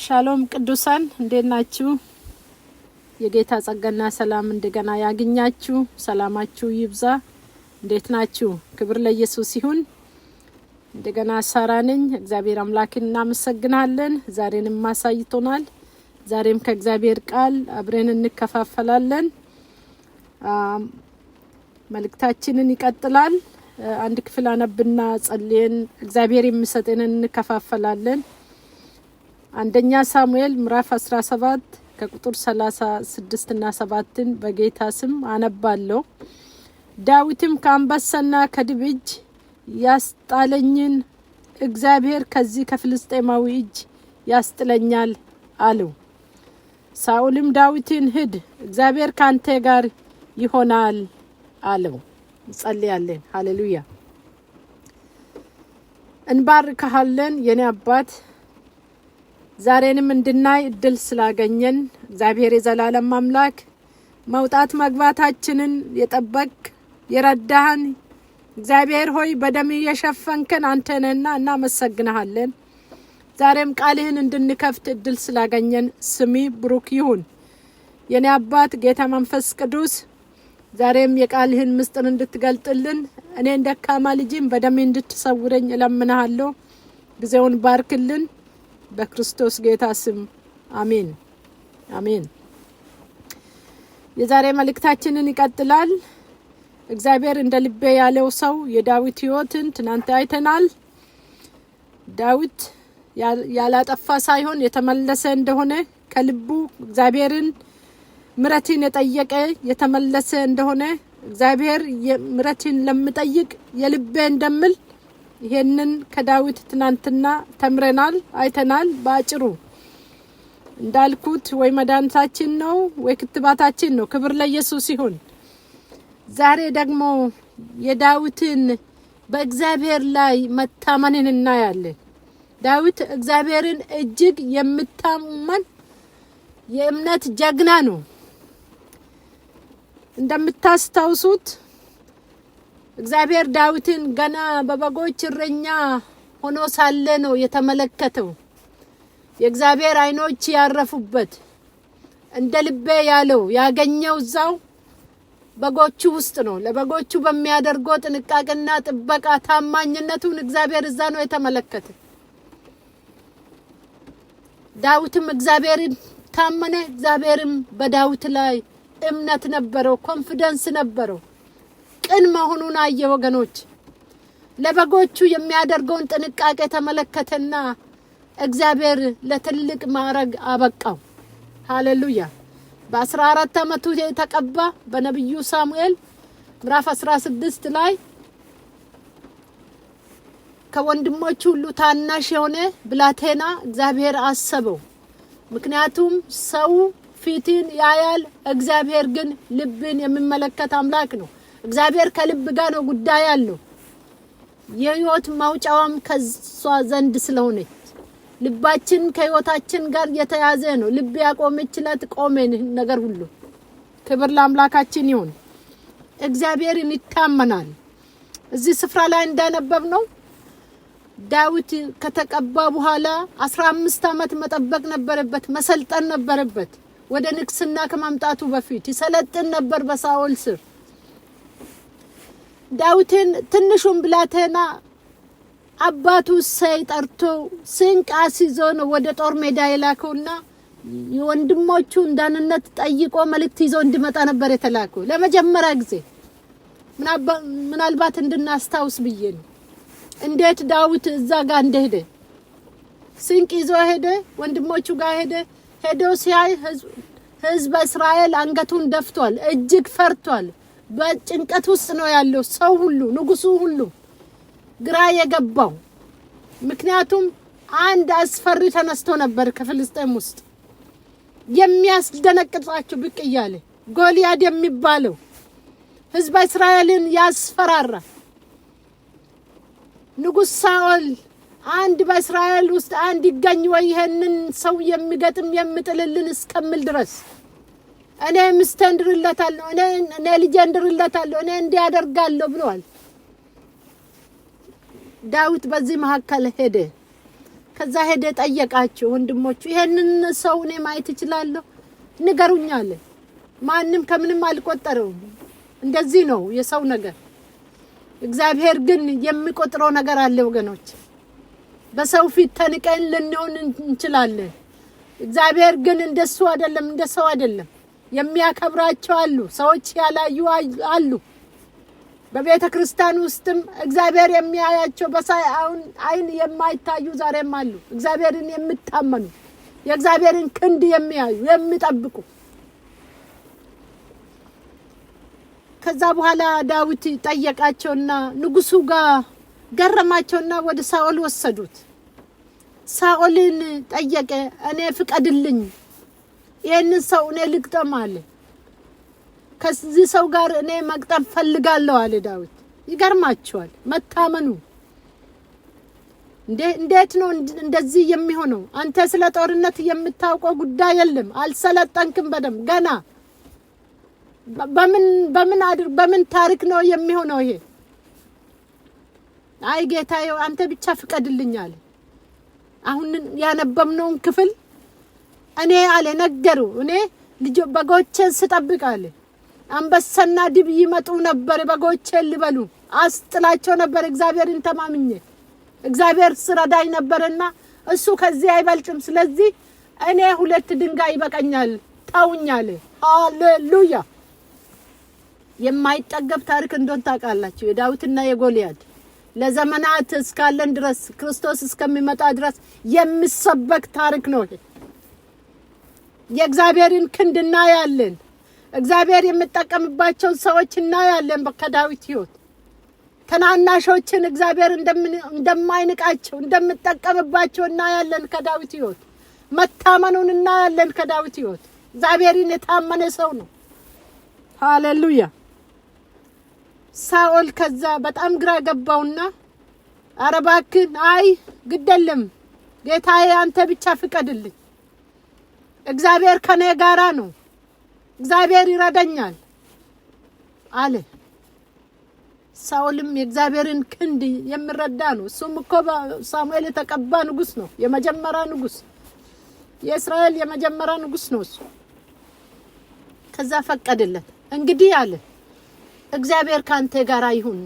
ሻሎም ቅዱሳን እንዴት ናችሁ? የጌታ ጸጋና ሰላም እንደገና ያግኛችሁ። ሰላማችሁ ይብዛ። እንዴት ናችሁ? ክብር ለኢየሱስ ይሁን። እንደገና ሳራ ነኝ። እግዚአብሔር አምላክን እናመሰግናለን። ዛሬንም ማሳይቶናል። ዛሬም ከእግዚአብሔር ቃል አብረን እንከፋፈላለን። መልእክታችንን ይቀጥላል። አንድ ክፍል አነብና ጸልየን እግዚአብሔር የሚሰጠንን እንከፋፈላለን። አንደኛ ሳሙኤል ምዕራፍ 17 ከቁጥር 36 እና 7 በጌታ ስም አነባለሁ። ዳዊትም ከአንበሳና ከድብ እጅ ያስጣለኝን እግዚአብሔር ከዚህ ከፍልስጤማዊ እጅ ያስጥለኛል አለው። ሳኦልም ዳዊትን ሂድ፣ እግዚአብሔር ካንተ ጋር ይሆናል አለው። እንጸልያለን። ሃሌሉያ። እንባርካለን የኔ አባት፣ ዛሬንም እንድናይ እድል ስላገኘን እግዚአብሔር የዘላለም አምላክ መውጣት መግባታችንን የጠበቅ የረዳህን እግዚአብሔር ሆይ በደም የሸፈንከን አንተ ነህና እናመሰግንሃለን። ዛሬም ቃልህን እንድንከፍት እድል ስላገኘን ስሚ ብሩክ ይሁን። የኔ አባት ጌታ መንፈስ ቅዱስ ዛሬም የቃልህን ምስጢር እንድትገልጥልን እኔን ደካማ ልጅም በደም እንድትሰውረኝ እለምንሃለሁ። ጊዜውን ባርክልን በክርስቶስ ጌታ ስም አሜን አሜን። የዛሬ መልእክታችንን ይቀጥላል። እግዚአብሔር እንደ ልቤ ያለው ሰው የዳዊት ሕይወትን ትናንት አይተናል። ዳዊት ያላጠፋ ሳይሆን የተመለሰ እንደሆነ ከልቡ እግዚአብሔርን ምሕረትን የጠየቀ የተመለሰ እንደሆነ እግዚአብሔር ምሕረትን ለምጠይቅ የልቤ እንደምል ይሄንን ከዳዊት ትናንትና ተምረናል አይተናል። ባጭሩ እንዳልኩት ወይ መድኃኒታችን ነው ወይ ክትባታችን ነው። ክብር ለኢየሱስ ይሁን። ዛሬ ደግሞ የዳዊትን በእግዚአብሔር ላይ መታመንን እናያለን። ዳዊት እግዚአብሔርን እጅግ የምታመን የእምነት ጀግና ነው። እንደምታስታውሱት እግዚአብሔር ዳዊትን ገና በበጎች እረኛ ሆኖ ሳለ ነው የተመለከተው። የእግዚአብሔር አይኖች ያረፉበት እንደ ልቤ ያለው ያገኘው እዛው በጎቹ ውስጥ ነው። ለበጎቹ በሚያደርገው ጥንቃቄና ጥበቃ ታማኝነቱን እግዚአብሔር እዛ ነው የተመለከተ። ዳዊትም እግዚአብሔርን ታመነ። እግዚአብሔርም በዳዊት ላይ እምነት ነበረው፣ ኮንፊደንስ ነበረው። ቅን መሆኑን አየ። ወገኖች ለበጎቹ የሚያደርገውን ጥንቃቄ ተመለከተና እግዚአብሔር ለትልቅ ማዕረግ አበቃው። ሃሌሉያ። በ14 ዓመቱ የተቀባ በነብዩ ሳሙኤል ምዕራፍ 16 ላይ ከወንድሞቹ ሁሉ ታናሽ የሆነ ብላቴና እግዚአብሔር አሰበው። ምክንያቱም ሰው ፊትን ያያል፣ እግዚአብሔር ግን ልብን የሚመለከት አምላክ ነው። እግዚአብሔር ከልብ ጋር ነው ጉዳይ ያለው። የህይወት ማውጫዋም ከሷ ዘንድ ስለሆነች ልባችን ከህይወታችን ጋር የተያዘ ነው። ልብ ያቆመችለት ቆመን ነገር ሁሉ። ክብር ለአምላካችን ይሁን። እግዚአብሔርን ይታመናል። እዚህ ስፍራ ላይ እንዳነበብ ነው ዳዊት ከተቀባ በኋላ 15 ዓመት መጠበቅ ነበረበት፣ መሰልጠን ነበረበት። ወደ ንግስና ከመምጣቱ በፊት ይሰለጥን ነበር በሳኦል ስር። ዳዊትን ትንሹን ብላቴና አባቱ ሳይጠርቶ ስንቅ አስይዞ ነው ወደ ጦር ሜዳ የላከውና የወንድሞቹን ደህንነት ጠይቆ መልእክት ይዞ እንዲመጣ ነበር የተላከው ለመጀመሪያ ጊዜ። ምናልባት እንድናስታውስ ብዬ ነው እንዴት ዳዊት እዛ ጋር እንደሄደ። ስንቅ ይዞ ሄደ፣ ወንድሞቹ ጋር ሄዶ ሲያይ ህዝብ እስራኤል አንገቱን ደፍቷል፣ እጅግ ፈርቷል። በጭንቀት ውስጥ ነው ያለው ሰው ሁሉ፣ ንጉሱ ሁሉ ግራ የገባው። ምክንያቱም አንድ አስፈሪ ተነስቶ ነበር ከፍልስጤም ውስጥ የሚያስደነቅጣቸው ብቅ እያለ ጎልያድ የሚባለው ህዝብ እስራኤልን ያስፈራራ ንጉስ ሳኦል አንድ በእስራኤል ውስጥ አንድ ይገኝ ወይ ይሄንን ሰው የሚገጥም የሚጥልልን እስከምል ድረስ እኔ ምስተንድርለታለሁ፣ እኔ ልጀንድርለታለሁ፣ እኔ እንዲያደርጋለሁ ብሏል። ዳዊት በዚህ መካከል ሄደ። ከዛ ሄደ ጠየቃቸው ወንድሞቹ ይሄንን ሰው እኔ ማየት እችላለሁ ንገሩኝ አለ። ማንም ከምንም አልቆጠረውም። እንደዚህ ነው የሰው ነገር። እግዚአብሔር ግን የሚቆጥረው ነገር አለ ወገኖች። በሰው ፊት ተንቀን ልንሆን እንችላለን። እግዚአብሔር ግን እንደሱ አይደለም፣ እንደሰው አይደለም። የሚያከብራቸው አሉ፣ ሰዎች ያላዩ አሉ። በቤተ ክርስቲያን ውስጥም እግዚአብሔር የሚያያቸው በሳይሆን አይን የማይታዩ ዛሬም አሉ። እግዚአብሔርን የሚታመኑ የእግዚአብሔርን ክንድ የሚያዩ የሚጠብቁ። ከዛ በኋላ ዳዊት ጠየቃቸውና ንጉሱ ጋር ገረማቸውና ወደ ሳኦል ወሰዱት። ሳኦልን ጠየቀ። እኔ ፍቀድልኝ ይሄንን ሰው እኔ ልግጠም አለ። ከዚህ ሰው ጋር እኔ መግጠም ፈልጋለሁ አለ ዳዊት። ይገርማቸዋል መታመኑ። እንዴት ነው እንደዚህ የሚሆነው? አንተ ስለ ጦርነት የምታውቀው ጉዳይ የለም፣ አልሰለጠንክም በደም ገና። በምን ታሪክ ነው የሚሆነው ይሄ? አይ ጌታዬ አንተ ብቻ ፍቀድልኝ አለ። አሁን ያነበብነውን ክፍል እኔ አለ ነገሩ። እኔ በጎቼን ስጠብቅ አለ አንበሳና ድብ ይመጡ ነበር፣ በጎቼን ሊበሉ አስጥላቸው ነበር። እግዚአብሔርን ተማምኜ እግዚአብሔር ስረዳኝ ነበርና እሱ ከዚህ አይበልጥም። ስለዚህ እኔ 2 ድንጋይ ይበቃኛል ታውኛል። ሃሌሉያ! የማይጠገብ ታሪክ እንደሆነ ታውቃላችሁ። የዳዊትና የጎልያድ ለዘመናት እስካለን ድረስ ክርስቶስ እስከሚመጣ ድረስ የሚሰበክ ታሪክ ነው። የእግዚአብሔርን ክንድ እናያለን። እግዚአብሔር የሚጠቀምባቸው ሰዎች እናያለን። ከዳዊት ሕይወት ተናናሾችን እግዚአብሔር እንደማይንቃቸው እንደምጠቀምባቸው እናያለን። ከዳዊት ሕይወት መታመኑን እናያለን። ከዳዊት ሕይወት እግዚአብሔርን የታመነ ሰው ነው። ሃሌሉያ! ሳኦል ከዛ በጣም ግራ ገባውና ኧረ እባክህ አይ ግደለም ጌታዬ አንተ ብቻ ፍቀድልኝ፣ እግዚአብሔር ከኔ ጋራ ነው፣ እግዚአብሔር ይረዳኛል አለ። ሳኦልም የእግዚአብሔርን ክንድ የሚረዳ ነው። እሱም እኮ ሳሙኤል የተቀባ ንጉስ ነው፣ የመጀመሪያ ንጉስ፣ የእስራኤል የመጀመሪያ ንጉስ ነው እሱ። ከዛ ፈቀደለት። እንግዲህ አለ እግዚአብሔር ካንተ ጋራ ይሁን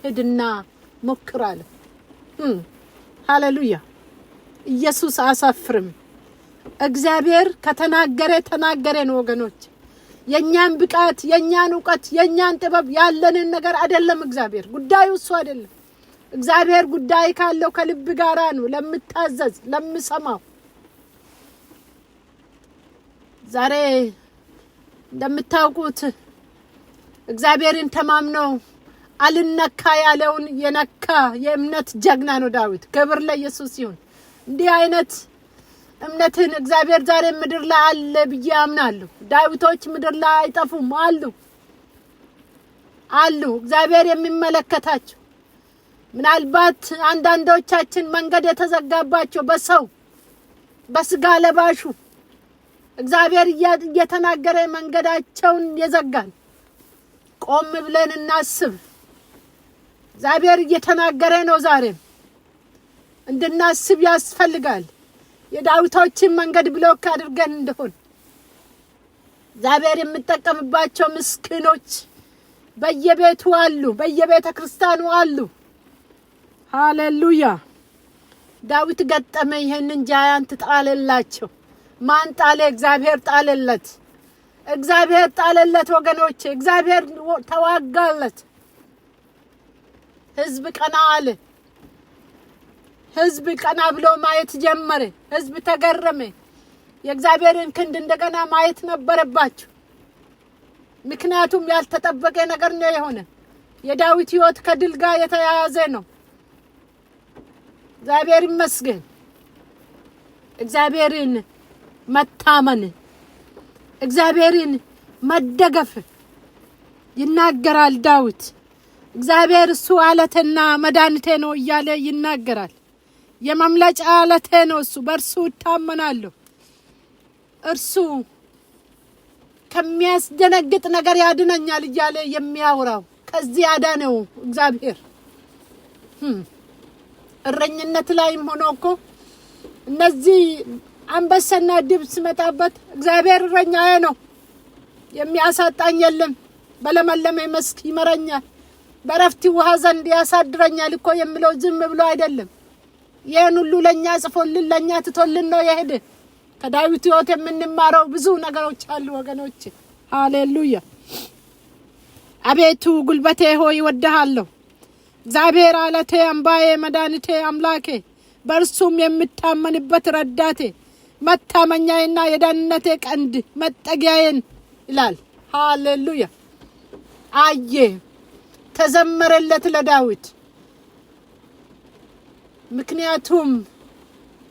ሂድና ሞክር አለ። ሃሌሉያ! ኢየሱስ አሳፍርም። እግዚአብሔር ከተናገረ ተናገረ ነው ወገኖች። የኛን ብቃት የኛን ዕውቀት የኛን ጥበብ ያለንን ነገር አይደለም። እግዚአብሔር ጉዳዩ እሱ አይደለም። እግዚአብሔር ጉዳይ ካለው ከልብ ጋራ ነው፣ ለምታዘዝ ለምሰማው። ዛሬ እንደምታውቁት እግዚአብሔርን ተማምነው አልነካ ያለውን የነካ የእምነት ጀግና ነው ዳዊት። ክብር ለኢየሱስ ይሁን። እንዲህ አይነት እምነትን እግዚአብሔር ዛሬ ምድር ላይ አለ ብዬ አምናለሁ። ዳዊቶች ምድር ላይ አይጠፉም፣ አሉ እግዚአብሔር የሚመለከታቸው። ምናልባት አንዳንዶቻችን መንገድ የተዘጋባቸው በሰው በስጋ ለባሹ እግዚአብሔር እየተናገረ መንገዳቸውን የዘጋን ቆም ብለን እናስብ። እግዚአብሔር እየተናገረ ነው። ዛሬም እንድናስብ ያስፈልጋል። የዳዊቶችን መንገድ ብሎክ አድርገን እንደሆን እግዚአብሔር የሚጠቀምባቸው ምስኪኖች በየቤቱ አሉ፣ በየቤተ ክርስቲያኑ አሉ። ሃሌሉያ! ዳዊት ገጠመ። ይሄንን ጃያንት ጣለላቸው። ማን ጣለ? እግዚአብሔር ጣለለት። እግዚአብሔር ጣለለት ወገኖች። እግዚአብሔር ተዋጋለት። ህዝብ ቀና አለ። ህዝብ ቀና ብሎ ማየት ጀመረ። ህዝብ ተገረመ። የእግዚአብሔርን ክንድ እንደገና ማየት ነበረባቸው። ምክንያቱም ያልተጠበቀ ነገር ነው የሆነ። የዳዊት ሕይወት ከድል ጋር የተያያዘ ነው። እግዚአብሔር ይመስገን። እግዚአብሔርን መታመን እግዚአብሔርን መደገፍ ይናገራል ዳዊት። እግዚአብሔር እሱ አለቴና መድኃኒቴ ነው እያለ ይናገራል። የመምለጫ አለቴ ነው እሱ፣ በእርሱ እታመናለሁ። እርሱ ከሚያስደነግጥ ነገር ያድነኛል እያለ የሚያወራው ከዚህ ያዳነው እግዚአብሔር። እረኝነት ላይም ሆኖ እኮ እነዚህ አንበሳና ድብ ሲመጣበት እግዚአብሔር እረኛዬ ነው የሚያሳጣኝ የለም፣ በለመለመ መስክ ይመራኛል፣ በረፍት ውሃ ዘንድ ያሳድረኛል እኮ የሚለው ዝም ብሎ አይደለም። ይሄን ሁሉ ለኛ ጽፎልን ለኛ ትቶልን ነው የሄደ። ከዳዊት ሕይወት የምንማረው ብዙ ነገሮች አሉ ወገኖች። ሃሌሉያ። አቤቱ ጉልበቴ ሆይ እወድሃለሁ። እግዚአብሔር አለቴ፣ አምባዬ፣ መድኃኒቴ፣ አምላኬ፣ በእርሱም የምታመንበት ረዳቴ፣ መታመኛዬና የደህንነቴ ቀንድ መጠጊያዬን ይላል። ሃሌሉያ። አየ ተዘመረለት ለዳዊት። ምክንያቱም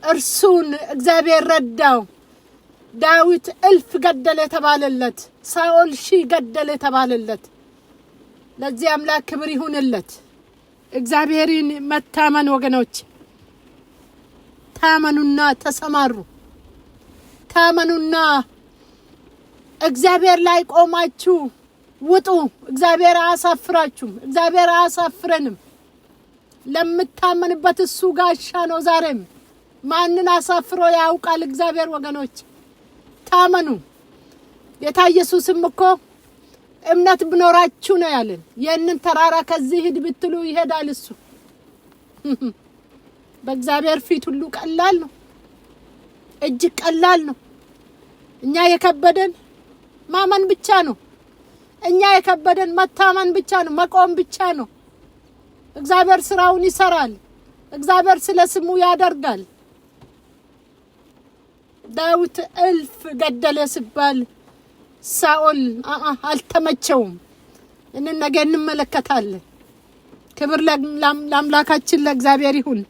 እርሱን እግዚአብሔር ረዳው። ዳዊት እልፍ ገደለ ተባለለት፣ ሳኦል ሺህ ገደለ ተባለለት። ለዚህ አምላክ ክብር ይሁንለት። እግዚአብሔርን መታመን ወገኖች፣ ታመኑና ተሰማሩ። ታመኑና እግዚአብሔር ላይ ቆማችሁ ውጡ። እግዚአብሔር አያሳፍራችሁም። እግዚአብሔር አያሳፍረንም። ለምታመንበት እሱ ጋሻ ነው። ዛሬም ማንን አሳፍሮ ያውቃል እግዚአብሔር? ወገኖች ታመኑ። ጌታ ኢየሱስም እኮ እምነት ብኖራችሁ ነው ያለን። ይህንን ተራራ ከዚህ ሂድ ብትሉ ይሄዳል እሱ። በእግዚአብሔር ፊት ሁሉ ቀላል ነው፣ እጅግ ቀላል ነው። እኛ የከበደን ማመን ብቻ ነው። እኛ የከበደን መታመን ብቻ ነው፣ መቆም ብቻ ነው። እግዚአብሔር ስራውን ይሰራል። እግዚአብሔር ስለ ስሙ ያደርጋል። ዳዊት እልፍ ገደለ ሲባል ሳኦል አልተመቸውም። እንን ነገ እንመለከታለን። ክብር ለአምላካችን ለእግዚአብሔር ይሁን።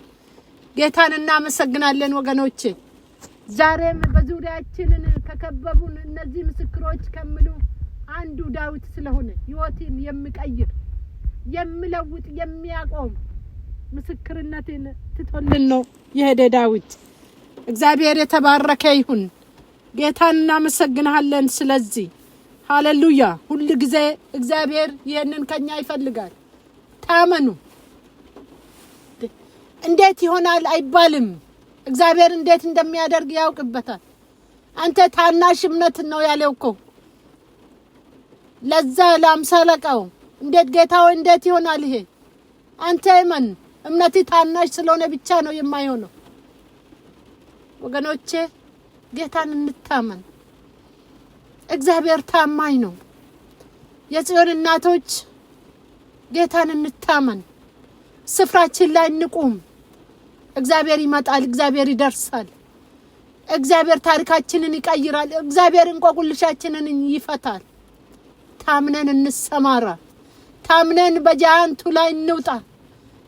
ጌታን እናመሰግናለን ወገኖቼ። ዛሬም በዙሪያችንን ከከበቡን እነዚህ ምስክሮች ከሚሉ አንዱ ዳዊት ስለሆነ ሕይወትን የሚቀይር የሚለውጥ የሚያቆም ምስክርነትን ትቶልን ነው የሄደ ዳዊት። እግዚአብሔር የተባረከ ይሁን። ጌታን እናመሰግናለን። ስለዚህ ሃሌሉያ። ሁሉ ጊዜ እግዚአብሔር ይሄንን ከኛ ይፈልጋል። ታመኑ። እንዴት ይሆናል አይባልም። እግዚአብሔር እንዴት እንደሚያደርግ ያውቅበታል። አንተ ታናሽ እምነት ነው ያለው እኮ ለዛ ለአምሳለቃው። እንዴት ጌታው እንዴት ይሆናል ይሄ? አንተ እመን። እምነቴ ታናሽ ስለሆነ ብቻ ነው የማይሆነው። ወገኖቼ ጌታን እንታመን። እግዚአብሔር ታማኝ ነው። የጽዮን እናቶች ጌታን እንታመን። ስፍራችን ላይ እንቁም። እግዚአብሔር ይመጣል። እግዚአብሔር ይደርሳል። እግዚአብሔር ታሪካችንን ይቀይራል። እግዚአብሔር እንቆቅልሻችንን ይፈታል። ታምነን እንሰማራ። ታምነን በጃንቱ ላይ እንውጣ።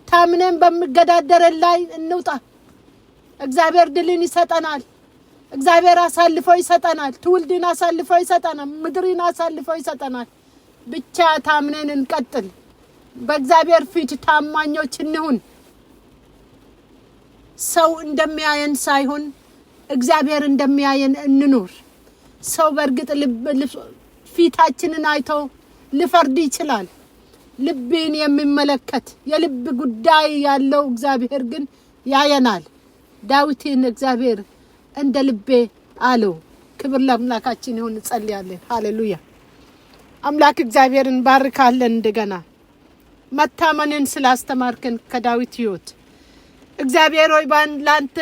ታምነን በሚገዳደረን ላይ እንውጣ። እግዚአብሔር ድልን ይሰጠናል። እግዚአብሔር አሳልፎ ይሰጠናል። ትውልድን አሳልፎ ይሰጠናል። ምድርን አሳልፎ ይሰጠናል። ብቻ ታምነን እንቀጥል። በእግዚአብሔር ፊት ታማኞች እንሁን። ሰው እንደሚያየን ሳይሆን እግዚአብሔር እንደሚያየን እንኑር። ሰው በእርግጥ ፊታችንን አይቶ ሊፈርድ ይችላል። ልብን የሚመለከት የልብ ጉዳይ ያለው እግዚአብሔር ግን ያየናል። ዳዊትን እግዚአብሔር እንደ ልቤ አለው። ክብር ለአምላካችን ይሁን። ጸልያለን። ሃሌሉያ። አምላክ እግዚአብሔርን ባርካለን። እንደገና መታመንን ስላስተማርከን ከዳዊት ሕይወት እግዚአብሔር ሆይ ላንተ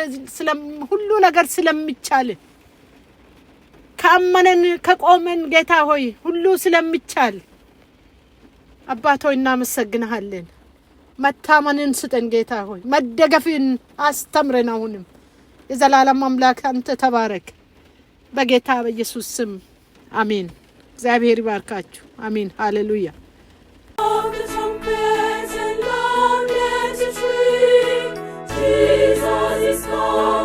ሁሉ ነገር ስለሚቻል ካመነን ከቆመን ጌታ ሆይ ሁሉ ስለሚቻል አባት ሆይ እናመሰግንሃለን። መታመንን ስጠን ጌታ ሆይ፣ መደገፍን አስተምረን። አሁንም የዘላለም አምላክ አንተ ተባረክ። በጌታ በኢየሱስ ስም አሜን። እግዚአብሔር ይባርካችሁ። አሜን። ሃሌሉያ። Jesus is calling.